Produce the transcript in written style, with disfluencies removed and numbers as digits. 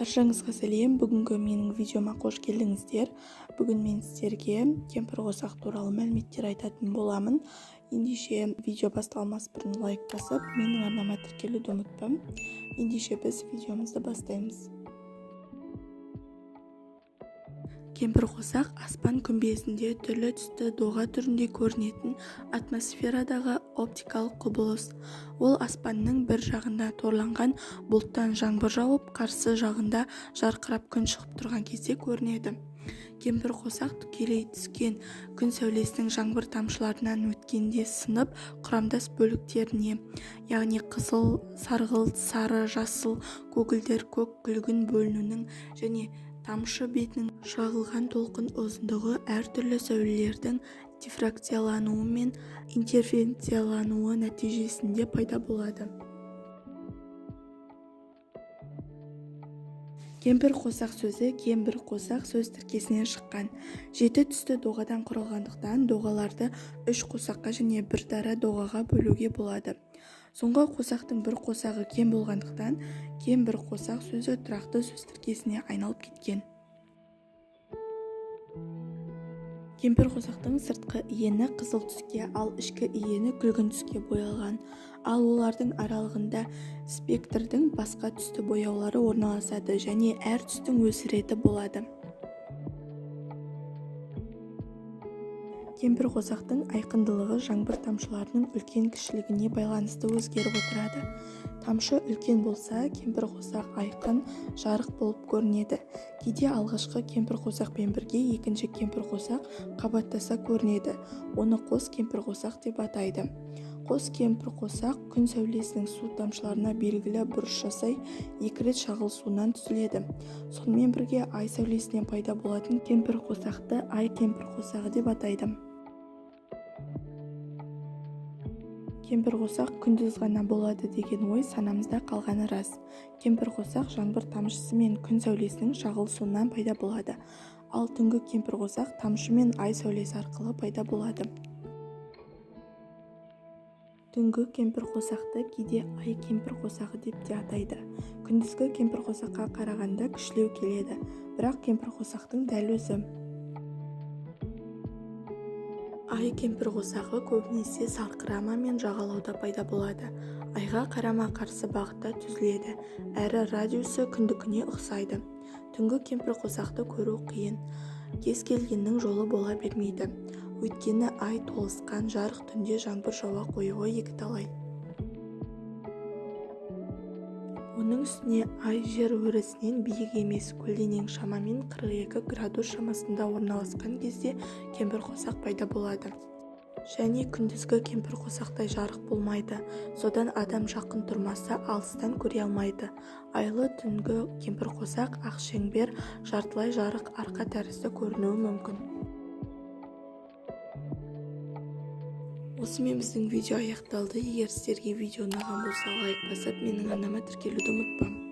Баршаңызға сәлем. Бүгінгі менің видеома қош келдіңіздер. Бүгін мен сіздерге кемпірқосақ туралы мәліметтер айтатын боламын. Ендеше видео басталмас бұрын лайк басып, менің арнама тіркелуді ұмытпам. Ендеше біз видеомызды бастаймыз. Кемпірқосақ аспан күмбезінде түрлі түсті доға түрінде көрінетін атмосферадағы оптикалық құбылыс. Ол аспанның бір жағында торланған бұлттан жаңбыр жауып, қарсы жағында жарқырап күн шығып тұрған кезде көрінеді. Кемпірқосақ тікелей түскен күн сәулесінің жаңбыр тамшыларынан өткенде сынып, құрамдас бөліктеріне, яғни қызыл, сарғылт, сары, жасыл, көгілдір, көк, күлгін бөлінуінің және тамшы бетінің шағылған толқын ұзындығы әртүрлі сәулелердің дифракциялануы мен интерференциялануы нәтижесінде пайда болады. Кемпірқосақ сөзі кембір-қосақ сөз тіркесінен шыққан. 7 түсті доғадан құралғандықтан доғаларды 3 қосаққа және бір дара доғаға бөлуге болады. Соңғы қосақтың бір қосағы кем болғандықтан кембір-қосақ сөзі тұрақты сөз тіркесіне айналып кеткен. Кемпірқосақтың сыртқы иені қызыл түске, ал ішкі иені күлгін түске боялған. Ал олардың аралығында спектрдің басқа түсті бояулары орналасады және әр түстің өз реті болады. Кемпірқосақтың айқындылығы жаңбыр тамшыларының үлкен-кішілігіне байланысты өзгеріп отырады. Тамшы үлкен болса, кемпірқосақ айқын, жарық болып көрінеді. Кейде алғашқы кемпірқосақпен бірге екінші кемпірқосақ қабаттаса көрінеді. Оны қос кемпірқосақ деп атайды. Қос кемпірқосақ күн сәулесінің су тамшыларына белгілі бұрыш жасай, 2 рет шағылысуынан түзіледі. Сонымен бірге ай сәулесінен пайда болатын кемпірқосақты ай кемпірқосағы деп атайды. Кемпірқосақ күндіз ғана болады деген ой санамызда қалғаны рас. Кемпірқосақ жаңбыр тамшысы мен күн сәулесінің шағылысуынан пайда болады. Ал түнгі кемпірқосақ тамшы мен ай сәулесі арқылы пайда болады. Түнгі кемпірқосақты кейде ай кемпірқосағы деп те атайды. Күндізгі кемпірқосаққа қарағанда кішілеу келеді, бірақ кемпірқосақтың дәл өзі. Ай кемпірқосағы көбінесе сарқырама мен жағалауда пайда болады. Айға қарама-қарсы бағытта түзіледі, әрі радиусы күндікіне ұқсайды. Түнгі кемпірқосақты көру қиын, кез келгеннің жолы бола бермейді. Өйткені ай толысқан, жарық түнде жаңбыр жауа қоюы екіталай. Оның үстіне ай жер өрісінен биік емес, көлденең шамамен 42 градус шамасында орналасқан кезде кемпірқосақ пайда болады. Және күндізгі кемпірқосақтай жарық болмайды, содан адам жақын тұрмаса алыстан көре алмайды. Айлы түнгі кемпірқосақ ақ шеңбер, жартылай жарық арқа тәрізді көрінуі мүмкін. Осымен біздің видео аяқталды. Егер сіздерге видео ұнаған болса, лайк басып, менің арнама тіркелуді ұмытпам.